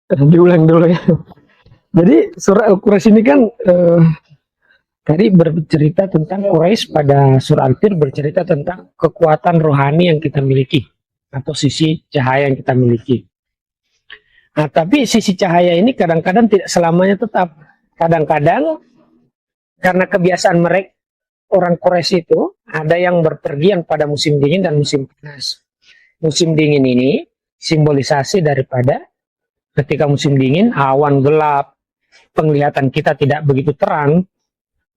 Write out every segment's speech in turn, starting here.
Diulang dulu ya. Jadi surah Al-Quraisy ini kan tadi bercerita tentang Quraisy, pada surah Al-Fir bercerita tentang kekuatan rohani yang kita miliki atau sisi cahaya yang kita miliki. Nah, tapi sisi cahaya ini kadang-kadang tidak selamanya tetap. Kadang-kadang karena kebiasaan mereka orang Quraisy itu ada yang berpergian pada musim dingin dan musim panas. Musim dingin ini simbolisasi daripada ketika musim dingin awan gelap, penglihatan kita tidak begitu terang,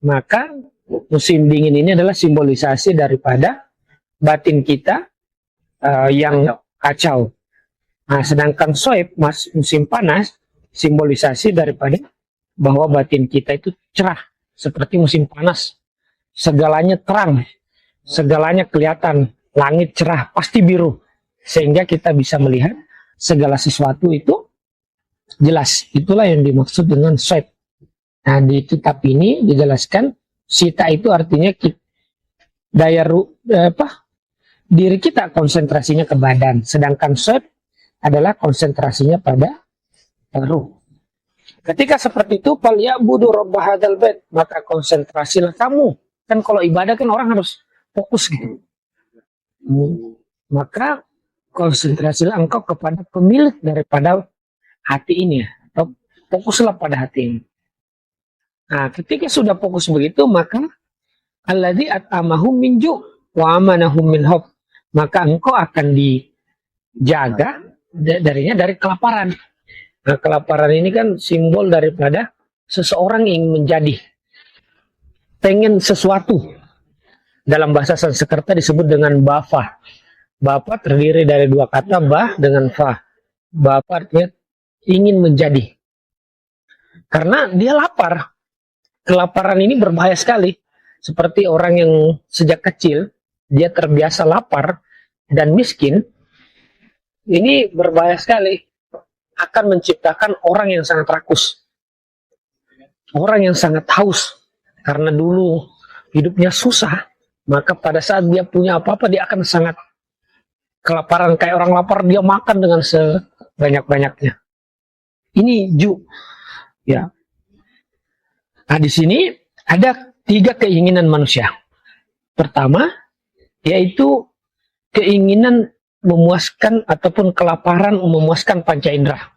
maka musim dingin ini adalah simbolisasi daripada batin kita yang kacau. Nah, sedangkan soib musim panas simbolisasi daripada bahwa batin kita itu cerah seperti musim panas. Segalanya terang, segalanya kelihatan, langit cerah, pasti biru. Sehingga kita bisa melihat segala sesuatu itu jelas. Itulah yang dimaksud dengan soib. Nah, di kitab ini dijelaskan sita itu artinya daya diri kita konsentrasinya ke badan, sedangkan soib adalah konsentrasinya pada ruh. Ketika seperti itu, fal ya'budu rabb hadzal bait, maka konsentrasilah kamu. Kan kalau ibadah kan orang harus fokus gitu. Maka konsentrasilah engkau kepada pemilik daripada hati ini, atau fokuslah pada hati ini. Nah, ketika sudah fokus begitu, maka alladzi at'amahum min ju' wa amanahum min khauf, maka engkau akan dijaga dari kelaparan. Nah, kelaparan ini kan simbol daripada seseorang yang menjadi pengen sesuatu. Dalam bahasa Sanskerta disebut dengan bapa. Bapa terdiri dari dua kata, bah dengan fa. Bapa artinya ingin menjadi. Karena dia lapar. Kelaparan ini berbahaya sekali. Seperti orang yang sejak kecil dia terbiasa lapar dan miskin. Ini berbahaya sekali. Akan menciptakan orang yang sangat rakus. Orang yang sangat haus. Karena dulu hidupnya susah. Maka pada saat dia punya apa-apa, dia akan sangat kelaparan. Kayak orang lapar, dia makan dengan sebanyak-banyaknya. Ini ju. Ya. Nah, di sini ada 3 keinginan manusia. Pertama, yaitu keinginan memuaskan ataupun kelaparan memuaskan panca indera.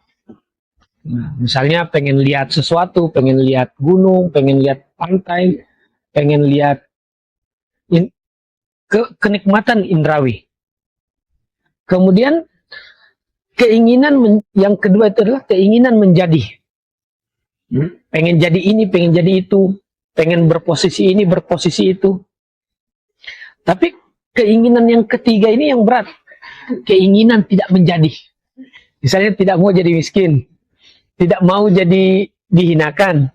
Nah, misalnya pengen lihat sesuatu, pengen lihat gunung, pengen lihat pantai, pengen lihat kenikmatan indrawi. Kemudian keinginan yang kedua itu adalah keinginan menjadi. Pengen jadi ini, pengen jadi itu, pengen berposisi ini, berposisi itu. Tapi keinginan yang ketiga ini yang berat. Keinginan tidak menjadi. Misalnya tidak mau jadi miskin, tidak mau jadi dihinakan,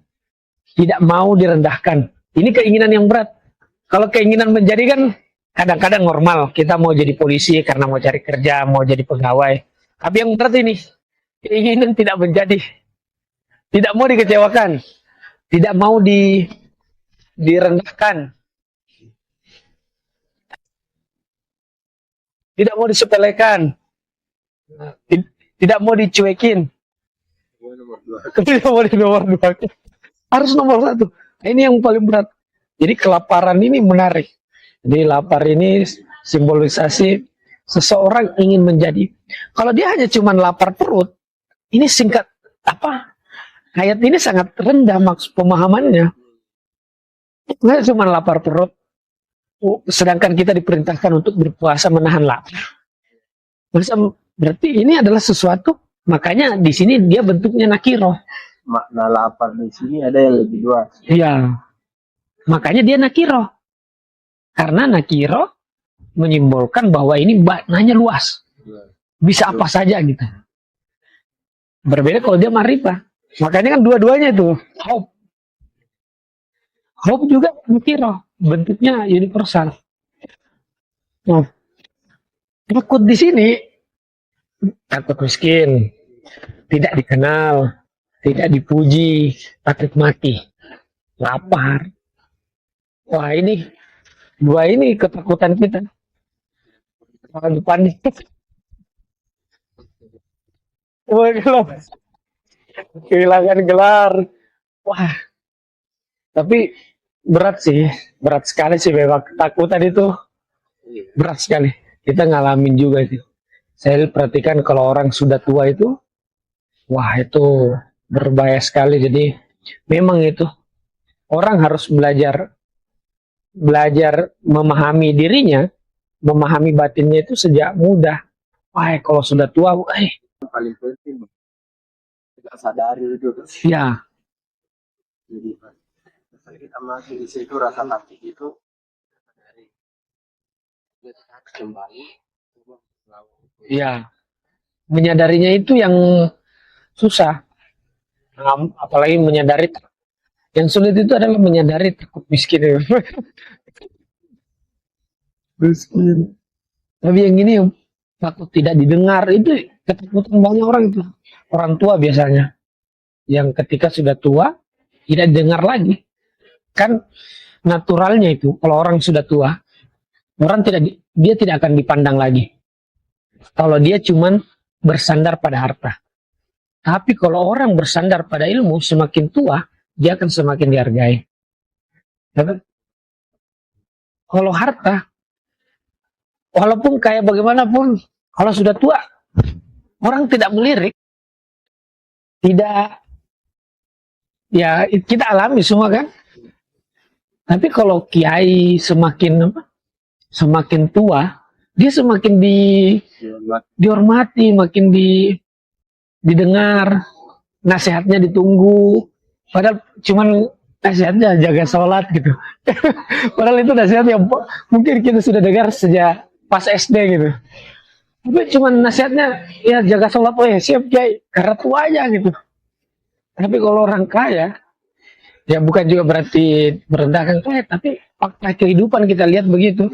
tidak mau direndahkan. Ini keinginan yang berat. Kalau keinginan menjadi kan kadang-kadang normal. Kita mau jadi polisi karena mau cari kerja, mau jadi pegawai. Tapi yang berat ini, keinginan tidak menjadi. Tidak mau dikecewakan, tidak mau direndahkan, tidak mau disepelekan, tidak mau dicuekin, tidak mau di nomor 2, harus nomor 1. Ini yang paling berat. Jadi kelaparan ini menarik. Jadi lapar ini simbolisasi seseorang ingin menjadi. Kalau dia hanya cuma lapar perut, ini singkat apa? Ayat ini sangat rendah maksud pemahamannya. Nggak cuma lapar perut, sedangkan kita diperintahkan untuk berpuasa menahan lapar. Berarti ini adalah sesuatu, makanya di sini dia bentuknya nakiro. Makna lapar di sini ada yang lebih luas. Iya, makanya dia nakiro. Karena nakiro menyimbolkan bahwa ini maknanya luas. Bisa apa saja gitu. Berbeda kalau dia marifah. Makanya kan dua-duanya itu hope. Hope juga nakiro, bentuknya universal. Nah, takut di sini, takut miskin, tidak dikenal, tidak dipuji, takut mati, lapar. Wah, ini 2 ini ketakutan kita. Panik. Wah, Kehilangan gelar. Wah, tapi berat sih, berat sekali sih memang ketakutan itu berat sekali. Kita ngalamin juga sih. Saya perhatikan kalau orang sudah tua itu, wah itu berbahaya sekali. Jadi memang itu orang harus belajar belajar memahami dirinya, memahami batinnya itu sejak muda. Wah, kalau sudah tua, paling penting kita sadari itu. ya, Jadi pas kita masih di situ rasa takut itu sadari. Kita harus kembali coba melawan. ya, menyadarinya itu yang susah. Apalagi menyadari yang sulit itu adalah menyadari takut miskin. Miskin. Tapi yang ini takut tidak didengar itu ketakutan banyak orang itu. Orang tua biasanya yang ketika sudah tua tidak dengar lagi. Kan naturalnya itu kalau orang sudah tua, orang dia tidak akan dipandang lagi. Kalau dia cuman bersandar pada harta. Tapi kalau orang bersandar pada ilmu, semakin tua, dia akan semakin dihargai. Tapi kalau harta, walaupun kayak bagaimanapun, kalau sudah tua, orang tidak melirik. Tidak, ya kita alami semua kan. Tapi kalau kiai semakin tua, dia semakin dihormati, makin didengar, nasihatnya ditunggu. Padahal cuman nasihatnya jaga sholat gitu. Padahal itu nasihat yang mungkin kita sudah dengar sejak pas SD gitu. Tapi cuman nasihatnya ya jaga sholat, oh ya siap kiai, karena tua aja gitu. Tapi kalau orang kaya, ya bukan juga berarti merendahkan kaya, tapi fakta kehidupan kita lihat begitu.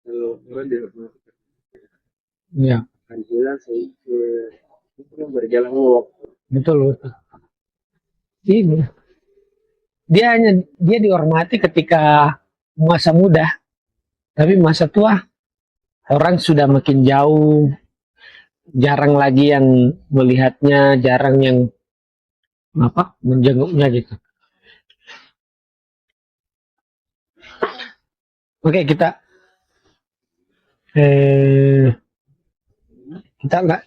Kalau orang dia Ya, akan bilang saya itu berjalan waktu. betul. Ini dia dihormati ketika masa muda, tapi masa tua orang sudah makin jauh, jarang lagi yang melihatnya, jarang yang menjenguknya gitu. Oke, kita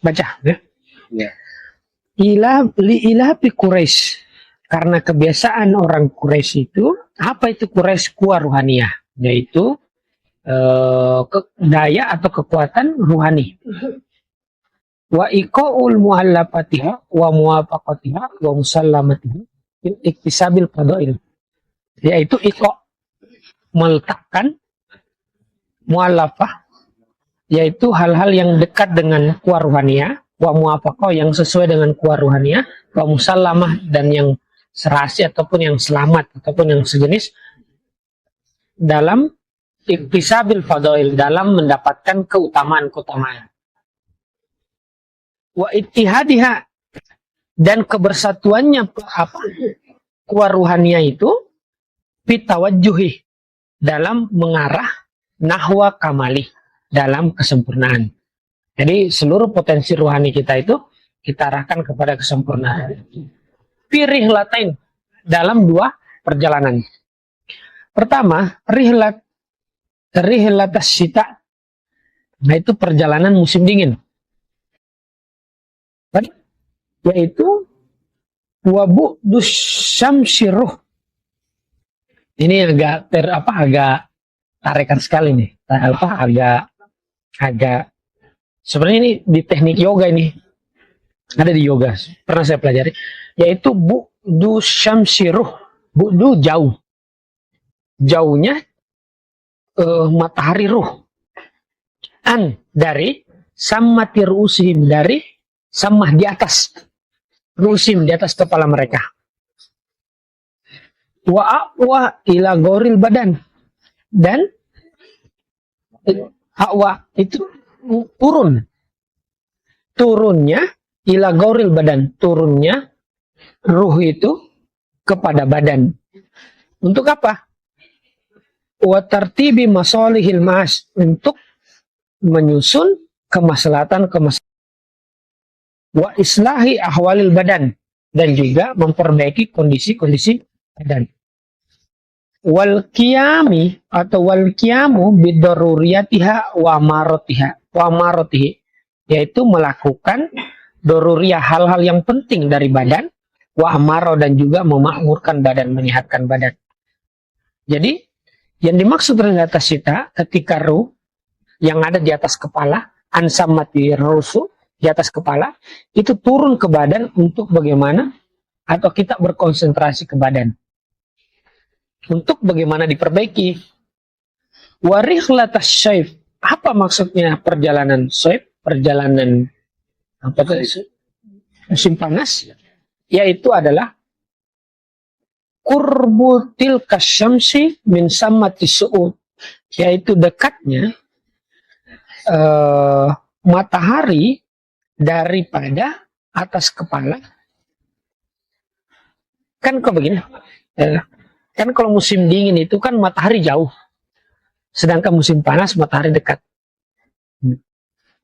baca ya. Ya. Ilahi Quraisy, karena kebiasaan orang Quraisy itu, apa itu Quraisy? Kuah ruhaniyah, yaitu daya atau kekuatan ruhani. Wa iqaul muallafatiha wa muwafaqatiha wa musallamatiha bil iktisabil fadail, yaitu iqa, meletakkan, muallafah, yaitu hal-hal yang dekat dengan kuah ruhaniyah, wa muwafaqah, yang sesuai dengan kuah ruhaniyah, wa musallamah, dan yang serasi ataupun yang selamat ataupun yang sejenis, dalam iktisabil fadail, dalam mendapatkan keutamaan-keutamaan. Wa ittihadiha, dan kebersatuannya kuah ruhaniyah itu pitawajjuhi, dalam mengarah nahwa kamali, dalam kesempurnaan. Jadi seluruh potensi ruhani kita itu kita arahkan kepada kesempurnaan. Firih latain, dalam dua perjalanan. Pertama, rihlat syita, nah itu perjalanan musim dingin, yaitu wabu dusyamsiruh. Ini agak agak tarikan sekali nih, agak sebenarnya ini di teknik yoga, ini ada di yoga, pernah saya pelajari, yaitu bu'du syamsiruh. Bu'du jauhnya matahari ruh, an dari sammati ru'usihim, dari sammah, di atas ru'usim, di atas kepala mereka, wa a'wa ila goril badan, dan a'wa itu turunnya, ila goril badan, turunnya ruh itu kepada badan. Untuk apa? Wa tartibi masalihil mas, untuk menyusun kemaslahatan wa islahi ahwalil badan, dan juga memperbaiki kondisi-kondisi badan. Wal qiyami atau wal qiyamu bidaruriyatiha wa maratihi, yaitu melakukan doruriyah, hal-hal yang penting dari badan, wa amaro, dan juga memakmurkan badan, menyehatkan badan. Jadi yang dimaksud relatashita ketika ruh yang ada di atas kepala, ansamati rusu, di atas kepala, itu turun ke badan untuk bagaimana, atau kita berkonsentrasi ke badan untuk bagaimana diperbaiki. Warikhlatas syaif, apa maksudnya perjalanan syaif, perjalanan apa itu, musim panas, yaitu adalah qurbutil kasyamsi min sammati su'ud, yaitu dekatnya matahari daripada atas kepala. Kan kok begini, kan kalau musim dingin itu kan matahari jauh, sedangkan musim panas matahari dekat.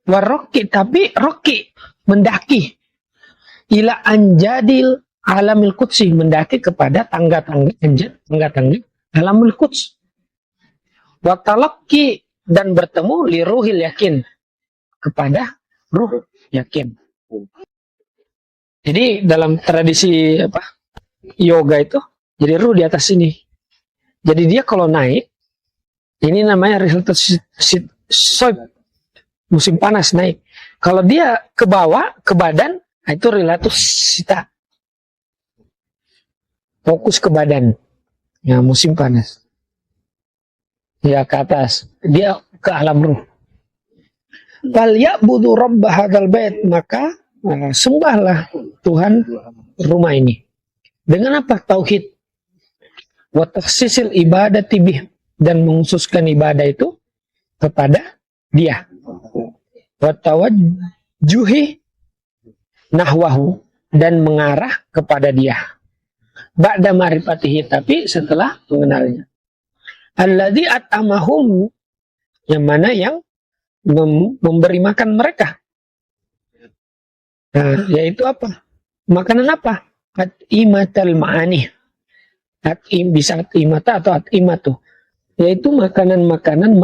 Waroki, tapi roki, mendaki, ila anjadil alamil qudsi, mendaki kepada tangga-tangga alamil quds. Watalaki, dan bertemu li ruhil yakin, kepada ruh yakin. Jadi dalam tradisi yoga itu, jadi ruh di atas sini. Jadi dia kalau naik, ini namanya relatusita, musim panas naik. Kalau dia ke bawah, ke badan, itu relatusita, fokus ke badan. Ya, musim panas. Ya, ke atas. Dia ke alam ruh. Fal ya'budu rabb hadzal bait, maka sembahlah Tuhan rumah ini. Dengan apa? Tauhid. Wa takhsisil ibadati bih, dan mengkhususkan ibadah itu kepada dia. Wa tawajjuhi nahwahu, dan mengarah kepada dia. Ba'da ma'rifatihi, tapi setelah mengenalnya. Alladzi at'amahum, yang mana yang memberi makan mereka. Nah, yaitu apa? Makanan apa? At'imatal ma'ani. Bisa at'imata atau at'imatu, yaitu makanan-makanan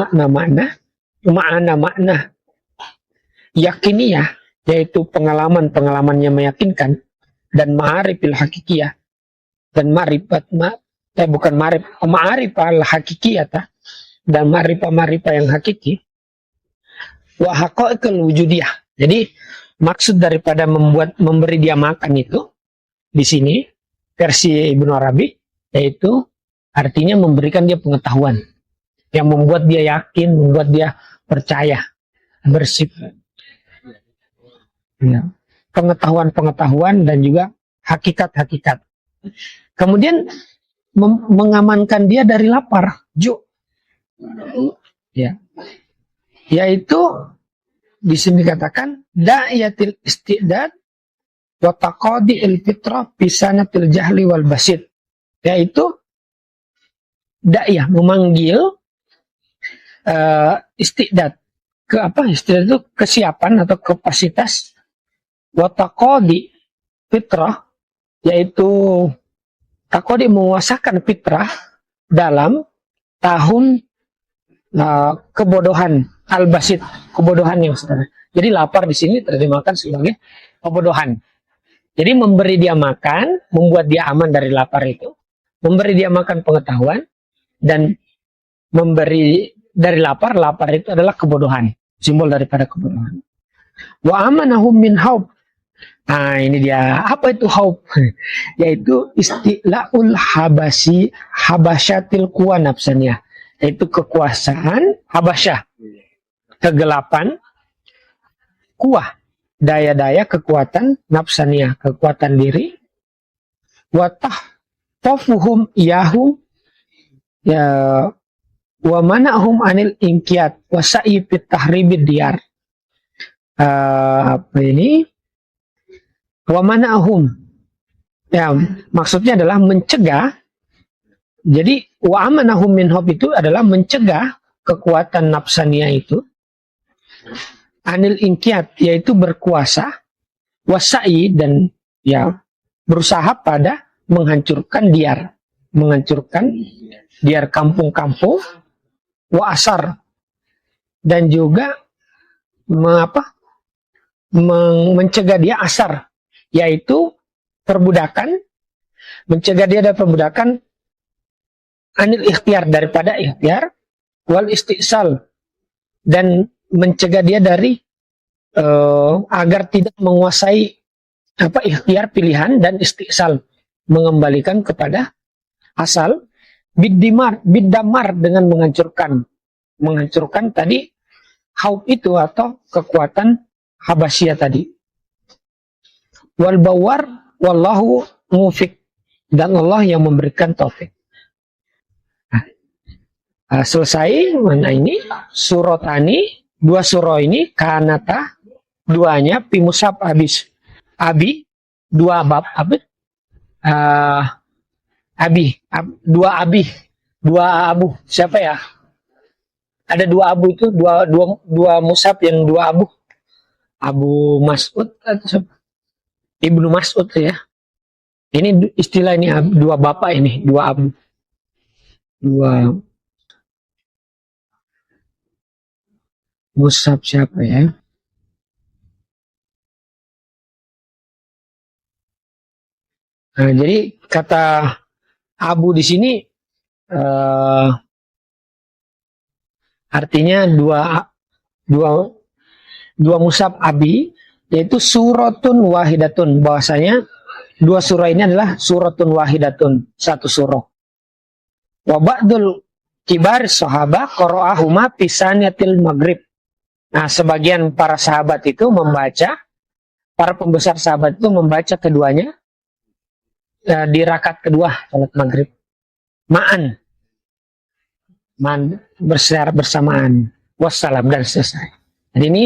makna-makna yakiniyah, yaitu pengalaman-pengalaman yang meyakinkan, dan ma'arifil hakikiyah, dan ma'arifal hakikiyah, dan ma'rifah yang hakiki, wa haqaiqul wujudiyah. Jadi maksud daripada memberi dia makan itu di sini versi Ibnu Arabi, yaitu artinya memberikan dia pengetahuan yang membuat dia yakin, membuat dia percaya, bersifat ya, pengetahuan dan juga hakikat-hakikat. Kemudian mengamankan dia dari lapar, ya, yaitu di sini dikatakan da'iyatil istidad wa taqadi'il fitrah bisanatil jahli wal basit, yaitu da'iyah, memanggil istidad, istidad itu kesiapan atau kapasitas, wa taqadi fitrah, yaitu taqadi menguasakan fitrah dalam tahun kebodohan, al-basit, kebodohan yang sederhana. Jadi lapar di sini terjemahkan sebagai kebodohan. Jadi memberi dia makan, membuat dia aman dari lapar itu, memberi dia makan pengetahuan, dan memberi dari lapar itu adalah kebodohan, simbol daripada kebodohan. Wa amanahum min haub. Nah, ini dia. Apa itu haub? Yaitu istilaul habasyatil kuwa nafsaniyah, yaitu kekuasaan habasyah, kegelapan, kuah, daya-daya kekuatan nafsaniyah, kekuatan diri, watah tofuhum iyahu, ya, wa mana'hum anil inqiyat wa sa'i fit tahribid diyar. Apa ini? Wa mana'hum, ya, maksudnya adalah mencegah. Jadi wa amanahum min hub itu adalah mencegah kekuatan nafsaniyah itu, anil inqiyat, yaitu berkuasa, wasai, dan ya berusaha pada menghancurkan diar kampung-kampung, wa asar, dan juga mencegah dia asar, yaitu perbudakan, mencegah dia dari perbudakan, anil ikhtiar, daripada ikhtiar, wal istisal, dan mencegah dia dari agar tidak menguasai ikhtiar pilihan, dan istisal mengembalikan kepada asal, bidamar dengan menghancurkan tadi haub itu atau kekuatan Habasyah tadi. Wal bawar wallahu mufiq, dan Allah yang memberikan taufik. Selesai mana ini surotani, dua surah ini kanata, duanya pimusab abis abi, dua bab dua abu, siapa ya, ada dua abu itu, dua musab yang dua abu, Abu Mas'ud atau Ibnu Mas'ud ya, ini istilah ini, dua bapak ini, dua abu, dua musab siapa ya? Nah, jadi kata abu di sini artinya dua musab abi, yaitu suratun wahidatun, bahwasanya dua surah ini adalah suratun wahidatun, satu surah. Wa ba'dul kibar sahabat qara'ahuma pisaniyatil maghrib. Nah, sebagian para sahabat itu membaca, para pembesar sahabat itu membaca keduanya di rakaat kedua salat maghrib, ma'an bersamaan, wassalam, dan selesai. Jadi ini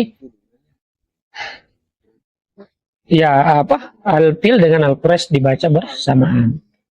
ya al-fil dengan al-quraish dibaca bersamaan.